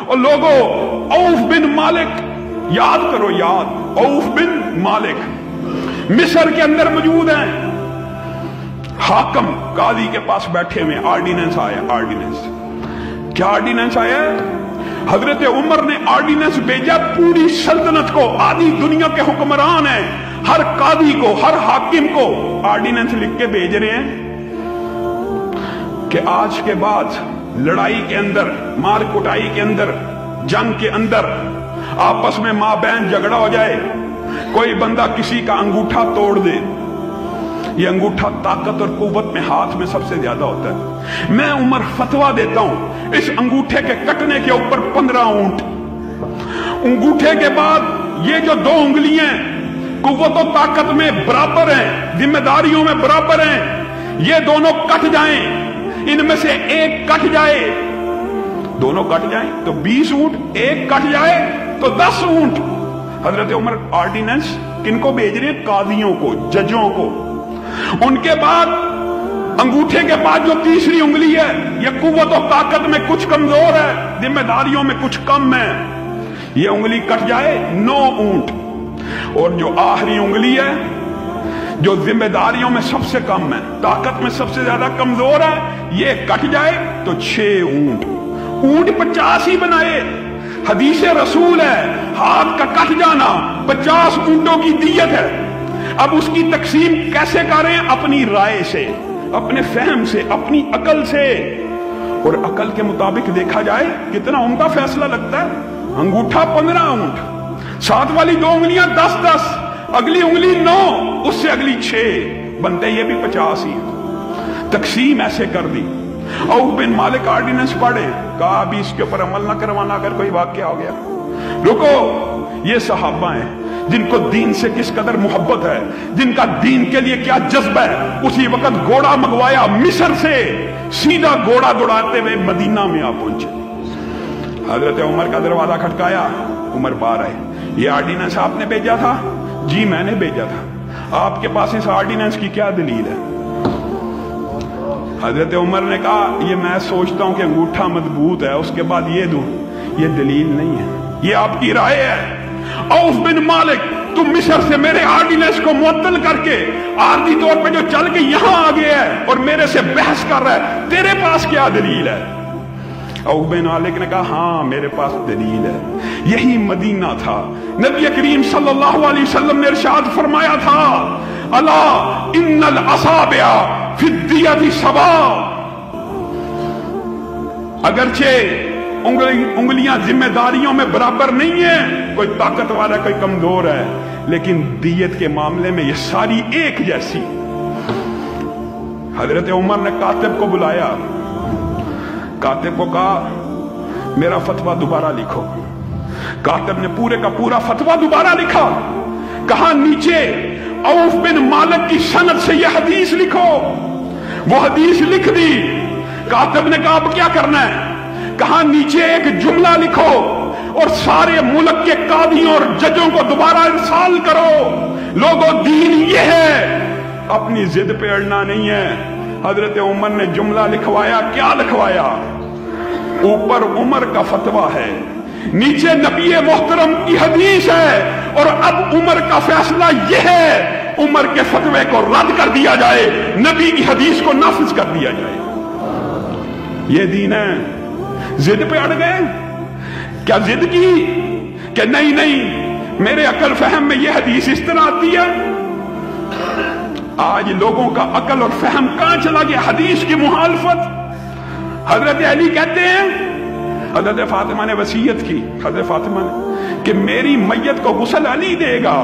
और लोगों, औफ बिन मालिक, याद करो, याद, औफ बिन मालिक मिस्र के अंदर मौजूद हैं। हाकम कादी के पास बैठे हुए, ऑर्डिनेंस आया, ऑर्डिनेंस। क्या ऑर्डिनेंस आया? हजरत उमर ने ऑर्डिनेंस भेजा पूरी सल्तनत को, आधी दुनिया के हुक्मरान हैं, हर कादी को, हर हाकिम को ऑर्डिनेंस लिख के भेज रहे हैं कि आज के बाद लड़ाई के अंदर, मार कुटाई के अंदर, जंग के अंदर आपस में मां बहन झगड़ा हो जाए, कोई बंदा किसी का अंगूठा तोड़ दे, ये अंगूठा ताकत और कुव्वत में हाथ में सबसे ज्यादा होता है, मैं उमर फतवा देता हूं इस अंगूठे के कटने के ऊपर 15 ऊंट, अंगूठे के बाद ये जो 2 उंगलियां कुव्वत और ताकत में बराबर हैं, जिम्मेदारियों में बराबर हैं, ये दोनों कट जाएं, इनमें से एक कट जाए, दोनों कट जाएं तो 20 ऊंट, एक कट जाए तो 10 ऊंट। हजरत उमर ऑर्डिनेंस किनको भेज रहे हैं? कादियों को, जजों को। उनके बाद अंगूठे के बाद जो तीसरी उंगली है, यह कुव्वत और ताकत में कुछ कमजोर है, जिम्मेदारियों में कुछ कम है, यह उंगली कट जाए 9 ऊंट। और जो आखिरी उंगली है, जो जिम्मेदारियों में सबसे कम है, ताकत में सबसे ज्यादा कमजोर है, ये कट जाए तो 6 ऊंट। ऊंट 50 ही बनाए, हदीस रसूल है, हाथ का कट जाना 50 ऊंटों की दियत है। अब उसकी तकसीम कैसे करें? अपनी राय से, अपने फहम से, अपनी अकल से, और अकल के मुताबिक देखा जाए कितना उनका फैसला लगता है। अंगूठा 15 ऊंट, साथ वाली 2 उंगलियां 10-10, अगली उंगली 9, उससे अगली 6 बनते, ये भी 50 ही। तकसीम ऐसे कर दी। औफ बिन मालिक ऑर्डिनेंस पढ़े, कहा अभी इसके ऊपर अमल ना करवाना अगर कोई वाकया हो गया। रुको, ये सहाबा हैं जिनको दीन से किस कदर मोहब्बत है, जिनका दीन के लिए क्या जज्बा है। उसी वक्त घोड़ा मंगवाया मिस्र से, सीधा घोड़ा दौड़ाते हुए मदीना में आ पहुंचे। हजरत उमर का दरवाजा खटकाया, उमर बाहर आए। ये ऑर्डिनेंस आपने भेजा था? जी मैंने भेजा था। आपके पास इस ऑर्डिनेंस की क्या दलील है? हजरत उमर ने कहा, ये मैं सोचता हूं कि अंगूठा मजबूत है, उसके बाद ये दूं, ये दलील नहीं है, ये आपकी राय है। औफ बिन मालिक, तुम मिस्र से मेरे ऑर्डिनेंस को मुअत्तल करके आर्दी तौर पे जो चल के यहां आ गया है और मेरे से बहस कर रहा है, तेरे पास क्या दलील है? औफ बिन मालिक ने कहा, हाँ मेरे पास दलील है। यही मदीना था, नबी करीम सल्लल्लाहु अलैहि वसल्लम ने इरशाद फरमाया था, अला इन्नल असाबिया फिद्दियति सवा। अगरचे उंगलियां जिम्मेदारियों में बराबर नहीं है, कोई ताकत वाला कोई कमजोर है, लेकिन दियत के मामले में ये सारी एक जैसी। हजरत उमर ने कातिब को बुलाया, कातिब को कहा मेरा फतवा दोबारा लिखो। कातिब ने पूरे का पूरा फतवा दोबारा लिखा। कहा नीचे औफ बिन मालिक की सनद से यह हदीस लिखो। वो हदीस लिख दी। कातिब ने कहा अब क्या करना है? कहा नीचे एक जुमला लिखो और सारे मुल्क के कादियों और जजों को दोबारा इरसाल करो, लोगों दीन ये है, अपनी जिद पे अड़ना नहीं है। हजरत उमर ने जुमला लिखवाया। क्या लिखवाया? ऊपर उमर का फतवा है, नीचे नबी मोहतरम की हदीस है, और अब उमर का फैसला यह है, उमर के फतवे को रद्द कर दिया जाए, नबी की हदीस को नाफिज कर दिया जाए। यह दीन है। जिद पे अड़ गए। क्या जिद की कि नहीं नहीं मेरे अकल फहम में यह हदीस इस तरह आती है? आज लोगों का अकल और फहम कहां चला गया? हदीस की मुखालफत। हजरत अली कहते हैं, हजरत फातिमा ने वसीयत की, हजरत फातिमा ने, कि मेरी मैयत को गुस्ल अली देगा,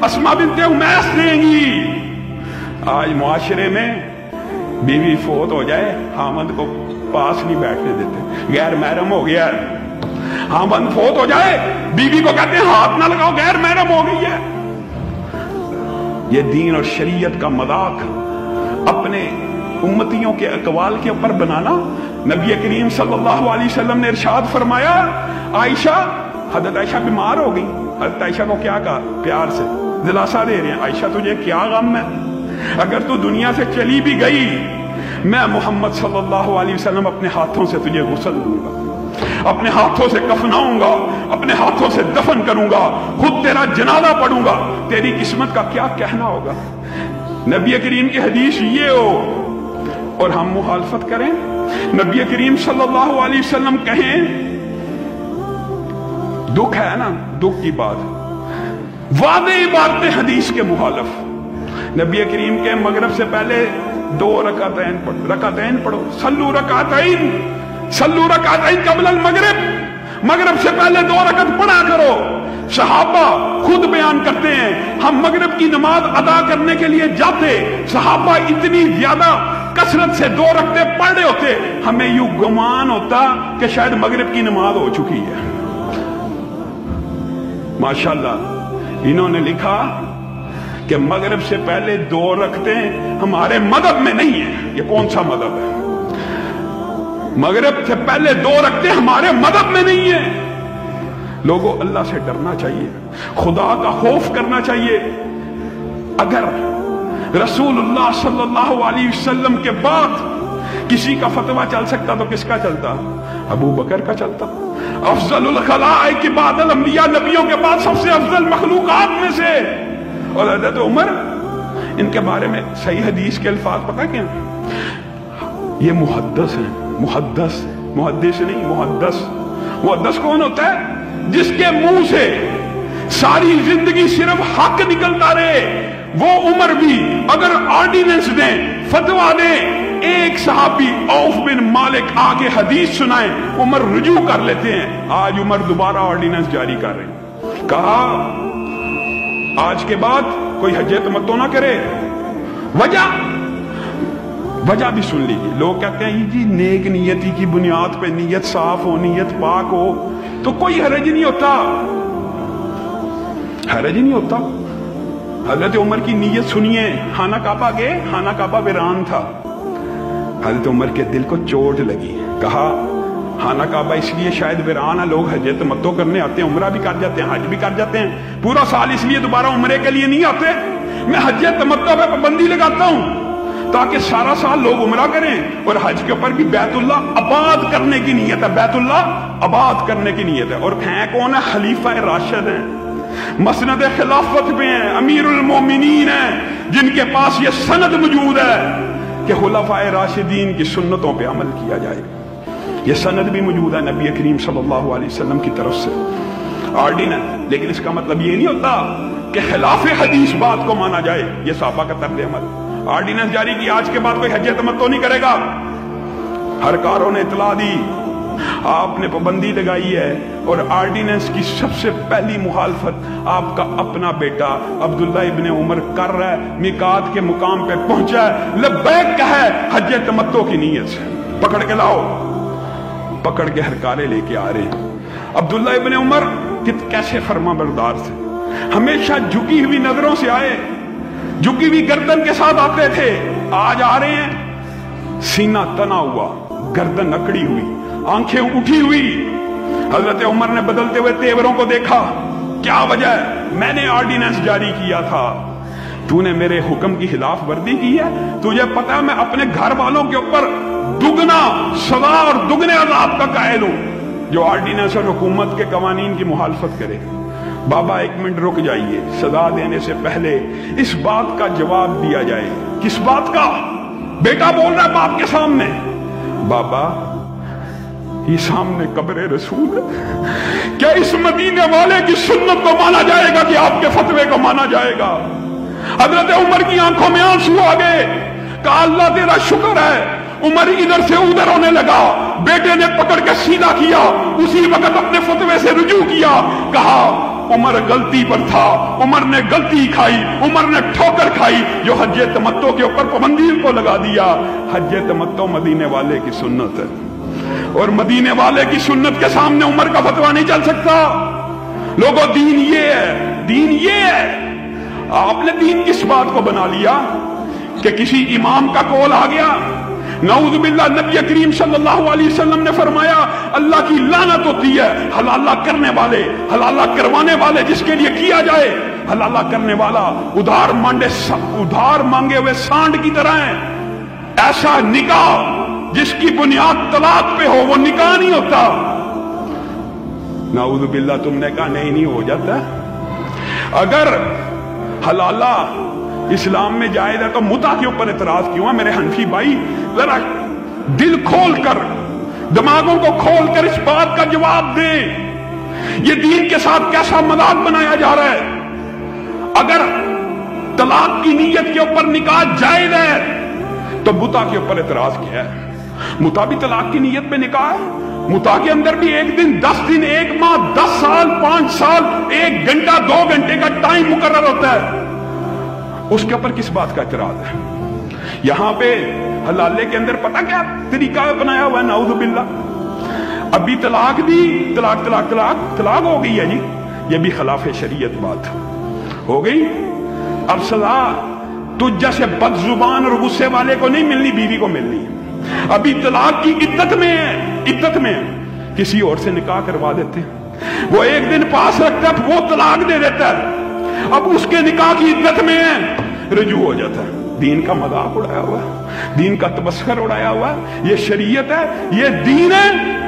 अस्मा बिन्ते उमैस देंगी। आज मुआशरे में बीवी फोत हो जाए, हामद को पास नहीं बैठने देते, गैर महरम हो गया। हामद फोत हो जाए, बीवी को कहते हैं हाथ ना लगाओ, गैर महरम हो गई है। ये दीन और शरीयत का मजाक अपने उम्मतियों के अकवाल के ऊपर बनाना। नबी करीम सल्लल्लाहु अलैहि वसल्लम ने इरशाद फरमाया, आयशा, हजरत आयशा बीमार हो गई, हजरत आयशा को क्या कहा? प्यार से दिलासा दे रहे हैं, आयशा तुझे क्या गम है? अगर तू दुनिया से चली भी गई, मैं मोहम्मद सल्लल्लाहु अलैहि वसल्लम अपने हाथों से तुझे गुस्ल दूंगा। अपने हाथों से कफनाऊंगा, अपने हाथों से दफन करूंगा, खुद तेरा जनाजा पढ़ूंगा, तेरी किस्मत का क्या कहना होगा। नबी करीम की हदीस ये हो और हम मुखालफत करें। नबी करीम सल्लल्लाहु अलैहि वसल्लम कहें, दुख है ना, दुख की बात, वादे इबारतें हदीस के मुखालिफ। नबी करीम के मगरिब से पहले 2 रकातैन पढ़ो, सल्लू रकातैन कबल मगरिब, मगरिब से पहले 2 रकात पढ़ा करो। सहाबा खुद बयान करते हैं, हम मगरिब की नमाज अदा करने के लिए जाते, सहाबा इतनी ज्यादा कसरत से 2 रकातें पढ़ रहे होते, हमें यूं गुमान होता कि शायद मगरिब की नमाज हो चुकी है। माशाल्लाह, इन्होंने लिखा कि मगरिब से पहले 2 रकातें हमारे मदद में नहीं है। ये कौन सा मदद है? मगरिब से पहले 2 रकातें हमारे मदद में नहीं है। लोगों, अल्लाह से डरना चाहिए, खुदा का खौफ करना चाहिए। अगर रसूलुल्लाह सल्लल्लाहु अलैहि वसल्लम के बाद किसी का फतवा चल सकता तो किसका चलता? अबू बकर का चलता। अफजलुल खलाइक के बाद अंबिया, नबियों के बाद सबसे अफजल मखलूकात में से। और हज़रत उमर, इनके बारे में सही हदीस के अल्फाज पता क्या? ये मुहद्दस है, मुहद्दिस नहीं, मुहद्दस। मुहद्दस कौन होता है? जिसके मुंह से सारी जिंदगी सिर्फ हक निकलता रहे। वो उमर भी अगर ऑर्डिनेंस दें, फतवा दें, एक सहाबी औफ बिन मालिक आके हदीस सुनाए, उमर रुजू कर लेते हैं। आज उमर दोबारा ऑर्डिनेंस जारी कर रहे हैं। कहा आज के बाद कोई हज तमत्तो ना करे। वजह भी सुन लीजिए। लोग कहते हैं जी नेक नियति की बुनियाद पे, नियत साफ हो, नियत पाक हो तो कोई हरज नहीं होता, हरज नहीं होता। हजरत उमर की नियत सुनिए। खाना काबा गए, खाना काबा वीरान था। हजरत उमर के दिल को चोट लगी। कहा खाना काबा इसलिए शायद वीरान है, लोग हज तमत्तो करने आते हैं, उमरा भी कर जाते हैं, हज भी कर जाते हैं, पूरा साल इसलिए दोबारा उमरे के लिए नहीं आते। मैं हज तमत्तो पे पाबंदी लगाता हूं ताकि सारा साल लोग उमरा करें। और हज के ऊपर भी बैतुल्ला आबाद करने की नीयत है, बैतुल्ला आबाद करने की नीयत है। और हैं कौन है? खलीफा राशिद हैं, मसनद खिलाफत पे हैं, अमीरुल मोमिनीन हैं, जिनके पास ये सनद मौजूद है कि खुलफाए राशिदीन की सुन्नतों पे अमल किया जाए। ये सनद भी मौजूद है नबी करीम सल्लल्लाहु अलैहि वसल्लम की तरफ से, ऑर्डिनेंस। लेकिन इसका मतलब ये नहीं होता कि खिलाफे हदीस बात को माना जाए। ये सहाबा का तर्ज अमल। ऑर्डिनेंस जारी की, आज के बाद कोई हज तमत्तो नहीं करेगा। हर कारों ने इतला दी, आपने पाबंदी लगाई है। और ऑर्डिनेंस की सबसे पहली मुखालफत आपका अपना बेटा अब्दुल्ला इब्ने उमर कर रहा है। मिकात के मुकाम पे पहुंचा है, लब्बैक कहा है, हज तमत्तो की नीयत से पकड़ के लाओ। पकड़ के हरकारे लेके आ रहे हैं। अब्दुल्ला इब्ने उमर कैसे फर्मा बरदार थे, हमेशा झुकी हुई नजरों से आए, झुकी हुई गर्दन के साथ आते थे। आज आ रहे हैं, सीना तना हुआ, गर्दन अकड़ी हुई, आंखें उठी हुई। हजरत उमर ने बदलते हुए तेवरों को देखा। क्या वजह है? मैंने ऑर्डिनेंस जारी किया था, तूने मेरे हुक्म की खिलाफ वर्दी की है। तुझे पता है मैं अपने घर वालों के ऊपर दुगना सजा और दुगने अज़ाब का कायल हूं जो ऑर्डिनेंस और हुकूमत के कवानीन की मुखालफत करे। बाबा एक मिनट रुक जाइए, सजा देने से पहले इस बात का जवाब दिया जाए। किस बात का? बेटा बोल रहा है बाप के सामने, बाबा ये सामने कब्र रसूल है, क्या इस मदीने वाले की सुन्नत को माना जाएगा कि आपके फतवे को माना जाएगा? हजरत उमर की आंखों में आंसू आ गए। कहा अल्लाह तेरा शुक्र है। उमर इधर से उधर होने लगा, बेटे ने पकड़ के सीधा किया, उसी वक्त अपने फतवे से रुजू किया। कहा उमर गलती पर था, उमर ने गलती खाई, उमर ने ठोकर खाई जो हज तमत्तो के ऊपर पाबंदी को लगा दिया। हज तमत्तो मदीने वाले की सुन्नत है और मदीने वाले की सुन्नत के सामने उमर का फतवा नहीं चल सकता। लोगों, दीन ये है, दीन ये है। आपने दीन किस बात को बना लिया कि किसी इमाम का कौल आ गया? नऊज़ुबिल्लाह, नबी करीम सल्लल्लाहु अलैहि वसल्लम ने फरमाया अल्लाह की लानत होती है हलाला करने वाले, हलाला करवाने वाले, जिसके लिए किया जाए। हलाला करने वाला उधार मांगे हुए सांड की तरह है। ऐसा निकाह जिसकी बुनियाद तलाक पे हो वो निकाह नहीं होता। नाऊज़ु बिल्लाह, तुमने कहा नहीं हो जाता। अगर हलाला इस्लाम में जायज है तो मुता के ऊपर एतराज क्यों है? मेरे हनफी भाई, जरा दिल खोल कर, दिमागों को खोल कर इस बात का जवाब दें, ये दीन के साथ कैसा मजाक बनाया जा रहा है। अगर तलाक की नीयत के ऊपर निकाह जायज है तो मुता के ऊपर एतराज किया है। मुता भी तलाक की नीयत में निकाह है। मुता के अंदर भी 1 दिन, 10 दिन, 1 माह, 10 साल, 5 साल, 1 घंटा, 2 घंटे का टाइम मुकर्रर होता है। उसके ऊपर किस बात का एतराज है? यहां पे हलाले के अंदर पता क्या तरीका बनाया हुआ है? नाऊज़ु बिल्लाह, अभी तलाक दी, तलाक तलाक तलाक तलाक हो गई है जी, ये भी खिलाफ शरीयत बात हो गई। अब सजा तुझ जैसे बदजुबान और गुस्से वाले को नहीं मिलनी, बीवी को मिलनी। अभी तलाक की इद्दत में है, इद्दत में है, किसी और से निकाह करवा देते हैं। वो 1 दिन पास रखता है, वो तलाक दे देता है। अब उसके निकाह की इद्दत में है, रुजू हो जाता है। दीन का मजाक उड़ाया हुआ है, दीन का तबस्सुर उड़ाया हुआ है। ये शरीयत है, ये दीन है।